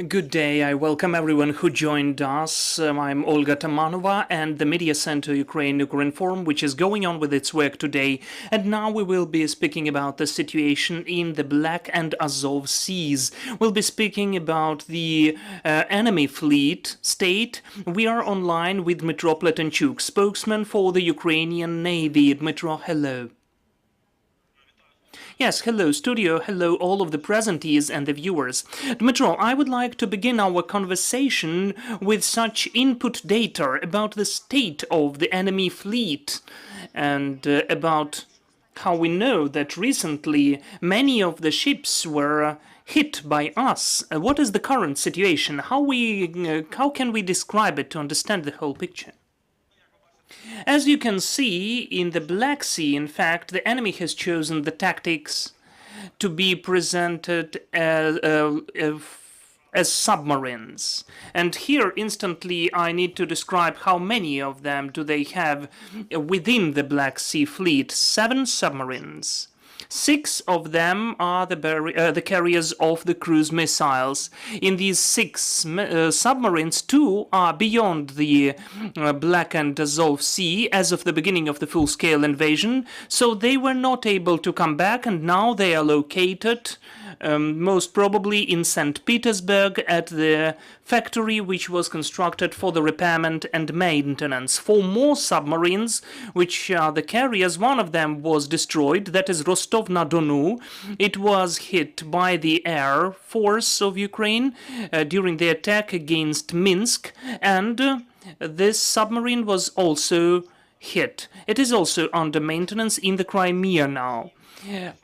Good day. I welcome everyone who joined us. I'm Olga Tamanova and the Media Center Ukrinform, which is going on with its work today. And now we will be speaking about the situation in the Black and Azov seas. We'll be speaking about the enemy fleet state. We are online with Dmytro Pletenchuk, spokesman for the Ukrainian Navy. Dmytro, hello. Yes, hello studio, hello all of the presentees and the viewers. Dmytro, I would like to begin our conversation with such input data about the state of the enemy fleet and about how we know that recently many of the ships were hit by us. What is the current situation? How can we describe it to understand the whole picture? As you can see, in the Black Sea, in fact, the enemy has chosen the tactics to be presented as submarines. And here, instantly, I need to describe how many of them do they have within the Black Sea fleet. 7 submarines. 6 of them are the carriers of the cruise missiles. In these 6 submarines, 2 are beyond the Black and Azov Sea as of the beginning of the full-scale invasion, so they were not able to come back, and now they are located most probably in St. Petersburg at the factory which was constructed for the repairment and maintenance. 4 more submarines, which are the carriers, one of them was destroyed, that is Rostov-na-Donu. It was hit by the Air Force of Ukraine during the attack against Minsk, and this submarine was also hit. It is also under maintenance in the Crimea now.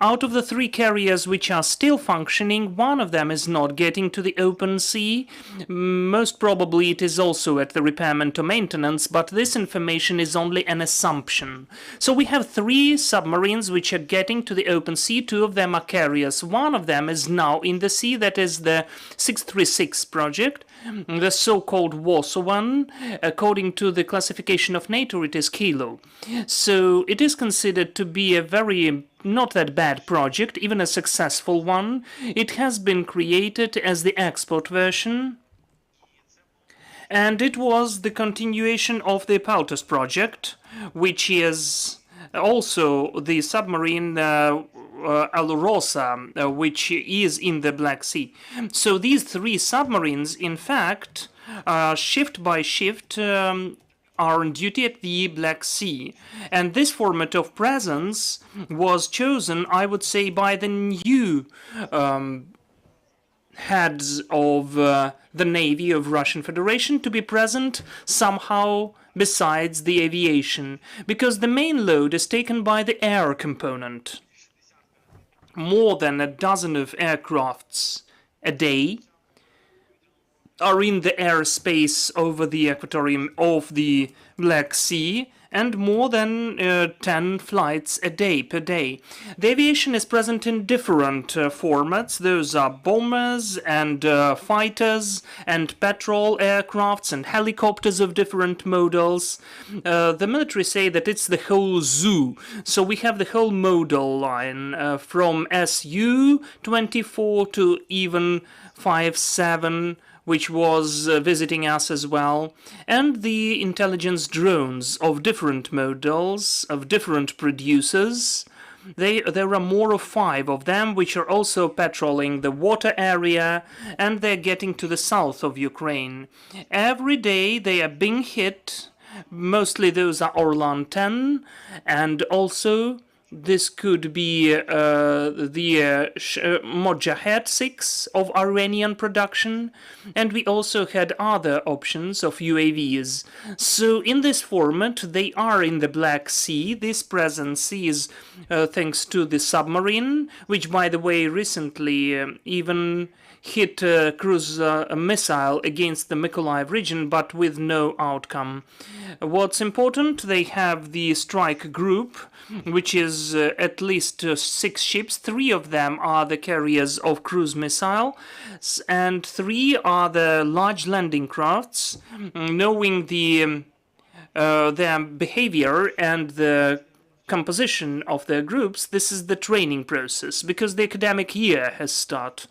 Out of the 3 carriers which are still functioning, one of them is not getting to the open sea. Most probably it is also at the repairment or maintenance, but this information is only an assumption. So we have 3 submarines which are getting to the open sea. 2 of them are carriers. One of them is now in the sea, that is the 636 project, the so-called Warsaw one. According to the classification of NATO, it is Kilo. So it is considered to be a very not that bad project, even a successful one. It has been created as the export version, and it was the continuation of the Paltus project, which is also the submarine Alrosa, which is in the Black Sea. So these 3 submarines, in fact, shift by shift, are on duty at the Black Sea. And this format of presence was chosen, I would say, by the new heads of the Navy of Russian Federation to be present somehow besides the aviation, because the main load is taken by the air component. More than a dozen of aircrafts a day are in the airspace over the equatorium of the Black Sea, and more than 10 flights a day per day. The aviation is present in different formats. Those are bombers and fighters and patrol aircrafts and helicopters of different models. The military say that it's the whole zoo. So we have the whole model line from Su-24 to even 57, which was visiting us as well, and the intelligence drones of different models, of different producers. There are more of 5 of them, which are also patrolling the water area, and they're getting to the south of Ukraine. Every day they are being hit. Mostly those are Orlan 10, and also this could be the Mojahed 6 of Iranian production, and we also had other options of UAVs. So in this format, they are in the Black Sea. This presence is thanks to the submarine, which, by the way, recently even hit a cruise missile against the Mykolaiv region, but with no outcome. What's important, they have the strike group, which is at least 6 ships. 3 of them are the carriers of cruise missiles, and 3 are the large landing crafts. Knowing their behavior and the composition of their groups, this is the training process, because the academic year has started.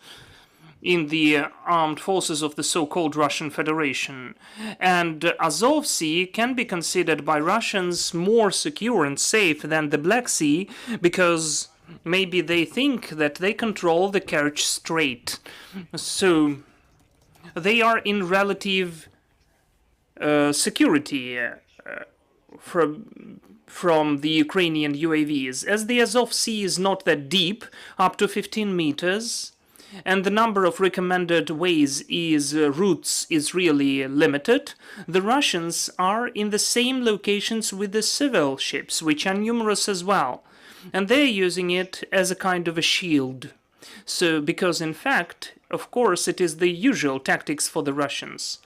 in the armed forces of the so-called Russian Federation. And Azov Sea can be considered by Russians more secure and safe than the Black Sea, because maybe they think that they control the Kerch Strait. So they are in relative security from the Ukrainian UAVs. As the Azov Sea is not that deep, up to 15 meters, and the number of recommended routes is really limited, the Russians are in the same locations with the civil ships, which are numerous as well. And they're using it as a kind of a shield. So, because in fact, of course, it is the usual tactics for the Russians.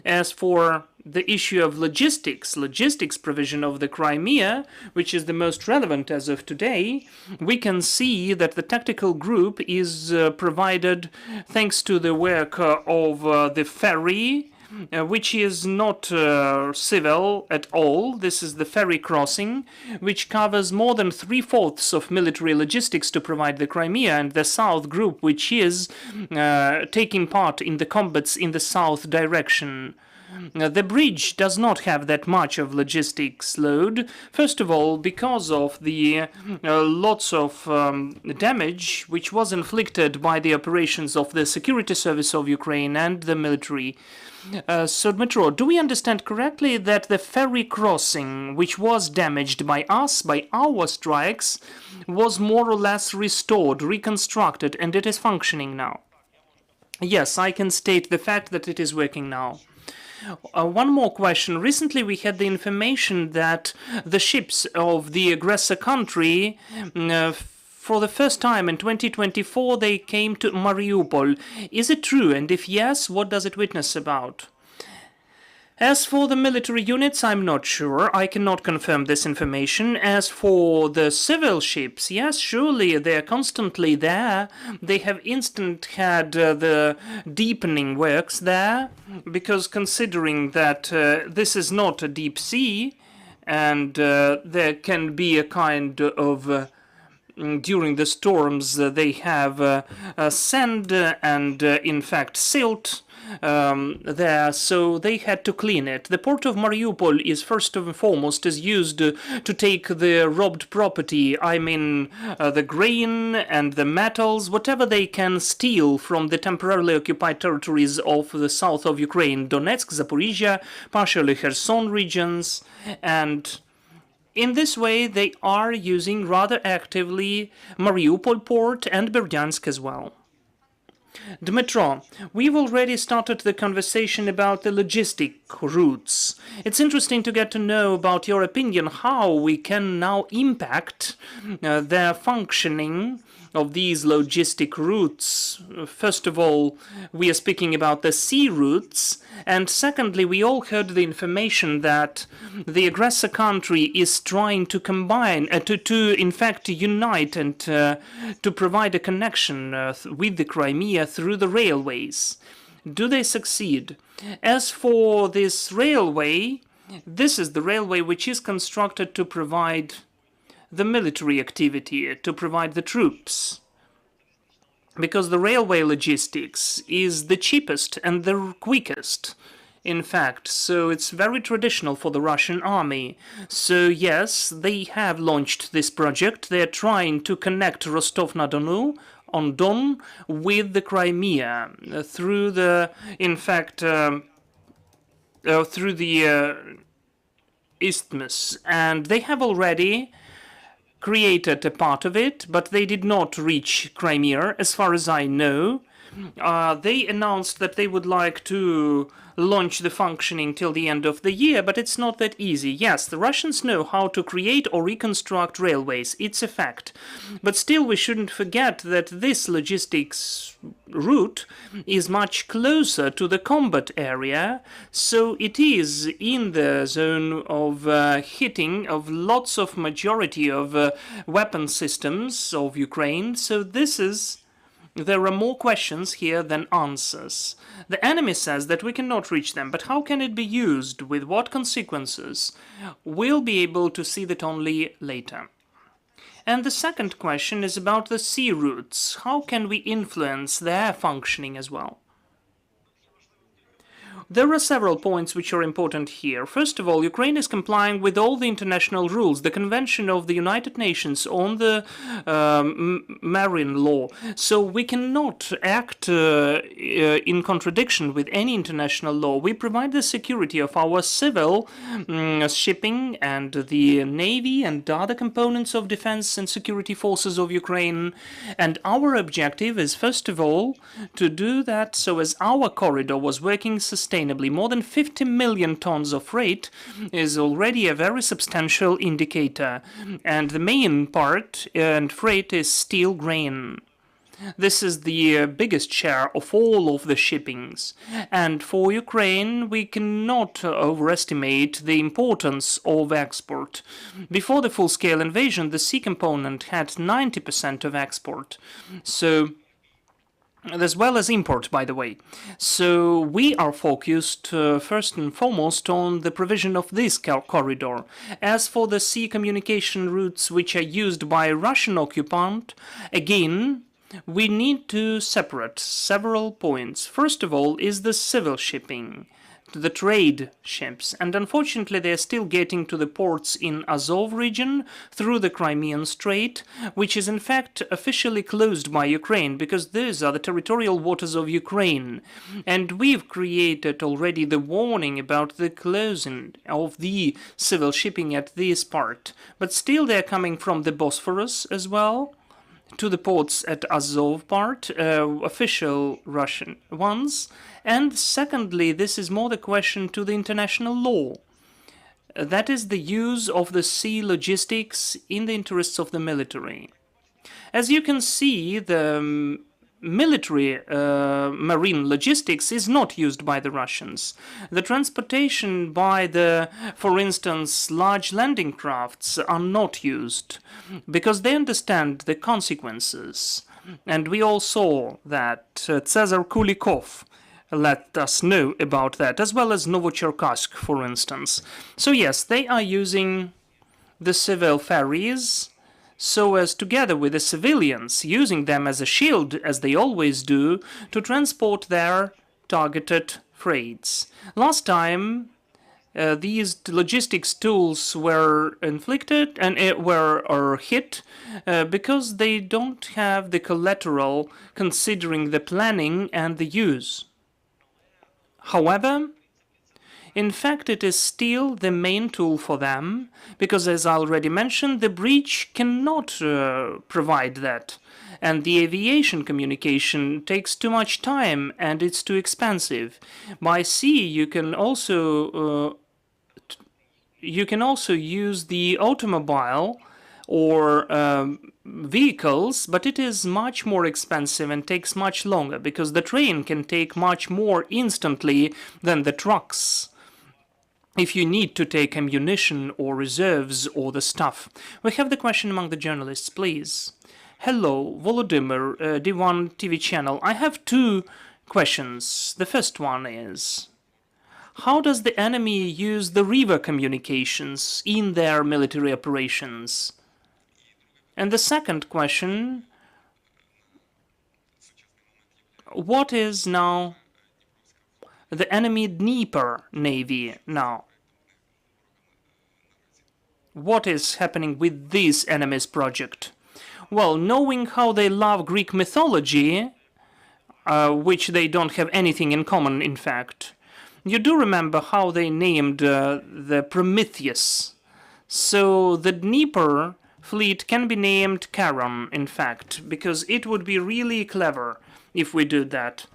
As for the issue of logistics provision of the Crimea, which is the most relevant as of today, we can see that the tactical group is provided thanks to the work of the ferry, which is not civil at all. This is the ferry crossing, which covers more than 3/4 of military logistics to provide the Crimea, and the South Group, which is taking part in the combats in the south direction. The bridge does not have that much of logistics load, first of all because of the lots of damage which was inflicted by the operations of the security service of Ukraine and the military. So, Dmytro, do we understand correctly that the ferry crossing, which was damaged by us, by our strikes, was more or less restored, reconstructed, and it is functioning now? Yes, I can state the fact that it is working now. One more question. Recently we had the information that the ships of the aggressor country, for the first time in 2024, they came to Mariupol. Is it true? And if yes, what does it witness about? As for the military units, I'm not sure. I cannot confirm this information. As for the civil ships, yes, surely they're constantly there. They have had the deepening works there, because considering that this is not a deep sea, and there can be a kind of during the storms they have sand and in fact silt there, so they had to clean it. The port of Mariupol is first and foremost used to take the robbed property, I mean the grain and the metals, whatever they can steal from the temporarily occupied territories of the south of Ukraine, Donetsk, Zaporizhia, partially Kherson regions, and in this way they are using rather actively Mariupol port and Berdyansk as well. Dmytro, we've already started the conversation about the logistic routes. It's interesting to get to know about your opinion how we can now impact their functioning of these logistic routes. First of all, we are speaking about the sea routes, and secondly, we all heard the information that the aggressor country is trying to combine, to in fact unite and to provide a connection with the Crimea through the railways. Do they succeed? As for this railway, this is the railway which is constructed to provide the military activity, to provide the troops, because the railway logistics is the cheapest and the quickest, in fact, so it's very traditional for the Russian army. So yes, they have launched this project. They're trying to connect Rostov-na-Donu on Don with the Crimea through the, in fact, through the isthmus, and they have already created a part of it, but they did not reach Crimea, as far as I know. They announced that they would like to launch the functioning till the end of the year, but it's not that easy. Yes, the Russians know how to create or reconstruct railways. It's a fact. But still, we shouldn't forget that this logistics route is much closer to the combat area, so it is in the zone of hitting of lots of majority of weapon systems of Ukraine. So there are more questions here than answers. The enemy says that we cannot reach them, but how can it be used? With what consequences? We'll be able to see that only later. And the second question is about the sea routes. How can we influence their functioning as well? There are several points which are important here. First of all, Ukraine is complying with all the international rules, the Convention of the United Nations on the marine law. So we cannot act in contradiction with any international law. We provide the security of our civil shipping and the navy and other components of defense and security forces of Ukraine. And our objective is, first of all, to do that so as our corridor was working sustainably. More than 50 million tons of freight is already a very substantial indicator, and the main part and freight is steel grain. This is the biggest share of all of the shippings, and for Ukraine we cannot overestimate the importance of export. Before the full-scale invasion, the sea component had 90% of export, so as well as import, by the way. So we are focused first and foremost on the provision of this corridor. As for the sea communication routes which are used by Russian occupant, again, we need to separate several points. First of all is the civil shipping, the trade ships, and unfortunately they are still getting to the ports in Azov region through the Crimean Strait, which is in fact officially closed by Ukraine because these are the territorial waters of Ukraine, and we've created already the warning about the closing of the civil shipping at this part, but still they are coming from the Bosphorus as well to the ports at Azov part, official Russian ones. And secondly, this is more the question to the international law. That is the use of the sea logistics in the interests of the military. As you can see, the military marine logistics is not used by the Russians. The transportation by the, for instance, large landing crafts are not used because they understand the consequences. And we all saw that Cesar Kulikov let us know about that, as well as Novocherkassk, for instance. So yes, they are using the civil ferries so as, together with the civilians, using them as a shield, as they always do, to transport their targeted freights. Last time, these logistics tools were inflicted and were hit because they don't have the collateral considering the planning and the use. However, in fact, it is still the main tool for them, because as I already mentioned, the breach cannot provide that. And the aviation communication takes too much time and it's too expensive. By sea, you can also use the automobile or vehicles, but it is much more expensive and takes much longer because the train can take much more instantly than the trucks if you need to take ammunition or reserves or the stuff. We have the question among the journalists, please. Hello, Volodymyr, D1 TV channel. I have two questions. The first one is, how does the enemy use the river communications in their military operations? And the second question, what is now the enemy Dnipro Navy now? What is happening with this enemy's project? Well, knowing how they love Greek mythology, which they don't have anything in common, in fact, you do remember how they named the Prometheus. So the Dnieper fleet can be named Charon, in fact, because it would be really clever if we do that.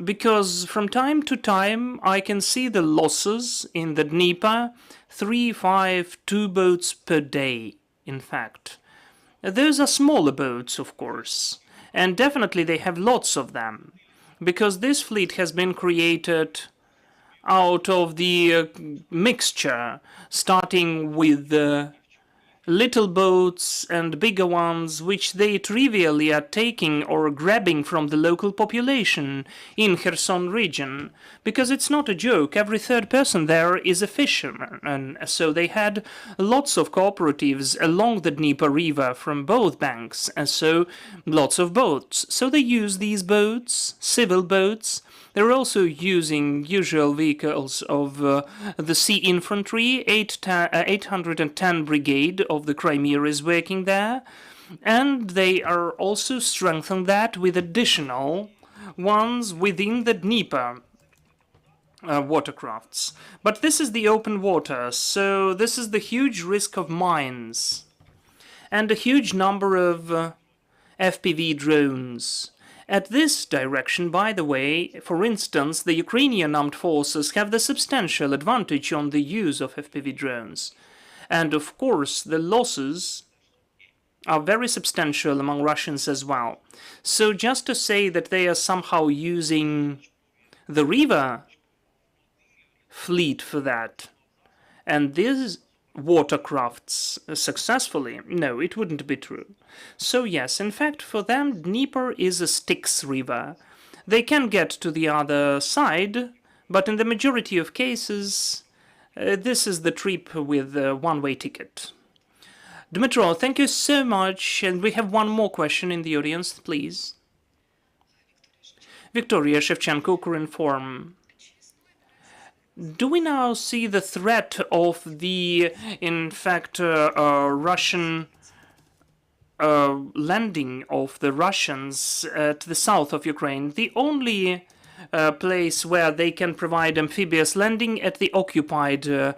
Because from time to time I can see the losses in the Dnieper, 3, 5, 2 boats per day, in fact. Those are smaller boats, of course, and definitely they have lots of them, because this fleet has been created out of the mixture, starting with the little boats and bigger ones which they trivially are taking or grabbing from the local population in Kherson region. Because it's not a joke, every third person there is a fisherman, and so they had lots of cooperatives along the Dnieper River from both banks, and so lots of boats. So they use these boats, civil boats. They're also using usual vehicles of the Sea Infantry. 810 Brigade of the Crimea is working there. And they are also strengthened that with additional ones within the Dnieper watercrafts. But this is the open water, so this is the huge risk of mines. And a huge number of FPV drones. At this direction, by the way, for instance, the Ukrainian armed forces have the substantial advantage on the use of FPV drones. And of course, the losses are very substantial among Russians as well. So just to say that they are somehow using the river fleet for that, and these watercrafts successfully, no, it wouldn't be true. So yes, in fact, for them, Dnieper is a Styx river. They can get to the other side, but in the majority of cases, this is the trip with a one-way ticket. Dmytro, thank you so much, and we have one more question in the audience, please. Victoria Shevchenko, Ukrinform. Do we now see the threat of the, in fact, Russian landing of the Russians at the south of Ukraine? The only place where they can provide amphibious landing at the occupied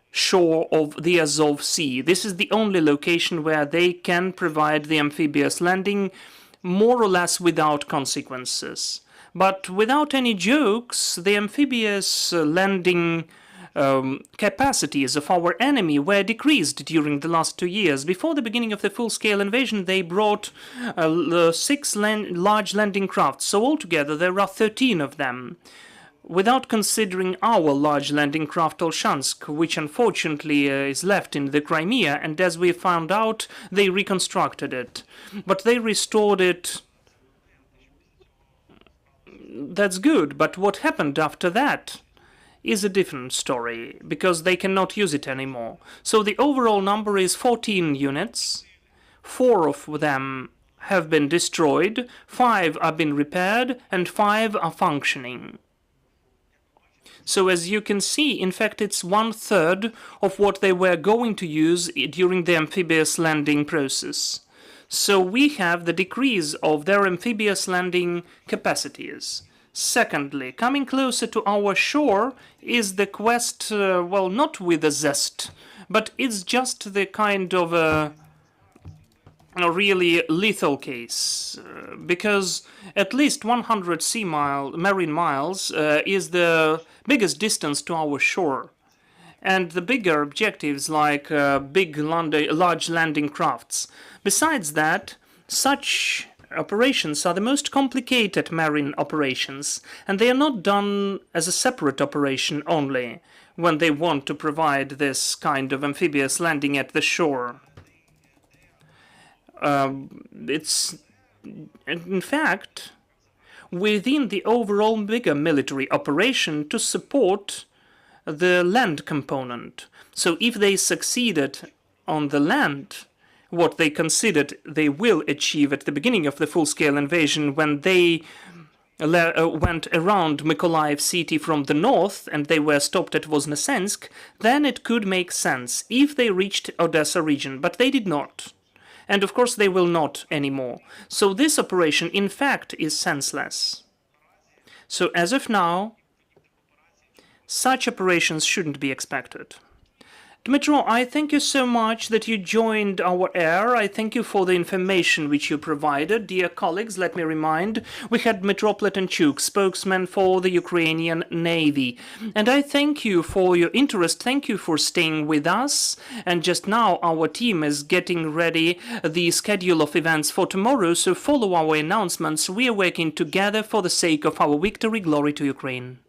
shore of the Azov Sea. This is the only location where they can provide the amphibious landing more or less without consequences. But without any jokes, the amphibious landing capacities of our enemy were decreased during the last 2 years. Before the beginning of the full-scale invasion, they brought 6 large landing crafts, so altogether there are 13 of them. Without considering our large landing craft Olshansk, which unfortunately is left in the Crimea, and as we found out, they reconstructed it. But they restored it. That's good, but what happened after that is a different story, because they cannot use it anymore. So the overall number is 14 units. 4 of them have been destroyed, 5 are being repaired, and 5 are functioning. So as you can see, in fact, it's 1/3 of what they were going to use during the amphibious landing process. So we have the decrease of their amphibious landing capacities. Secondly, coming closer to our shore is the quest, well, not with a zest, but it's just the kind of a really lethal case, because at least 100 marine miles is the biggest distance to our shore. And the bigger objectives like large landing crafts. Besides that, such operations are the most complicated marine operations, and they are not done as a separate operation only when they want to provide this kind of amphibious landing at the shore. It's, in fact, within the overall bigger military operation to support the land component. So if they succeeded on the land, what they considered they will achieve at the beginning of the full-scale invasion when they went around Mykolaiv city from the north and they were stopped at Voznesensk, then it could make sense if they reached Odessa region, but they did not. And of course they will not anymore. So this operation, in fact, is senseless. So as of now, such operations shouldn't be expected. Dmytro, I thank you so much that you joined our air. I thank you for the information which you provided. Dear colleagues, let me remind, we had Dmytro Pletenchuk, spokesman for the Ukrainian Navy. And I thank you for your interest. Thank you for staying with us. And just now our team is getting ready the schedule of events for tomorrow, so follow our announcements. We are working together for the sake of our victory. Glory to Ukraine.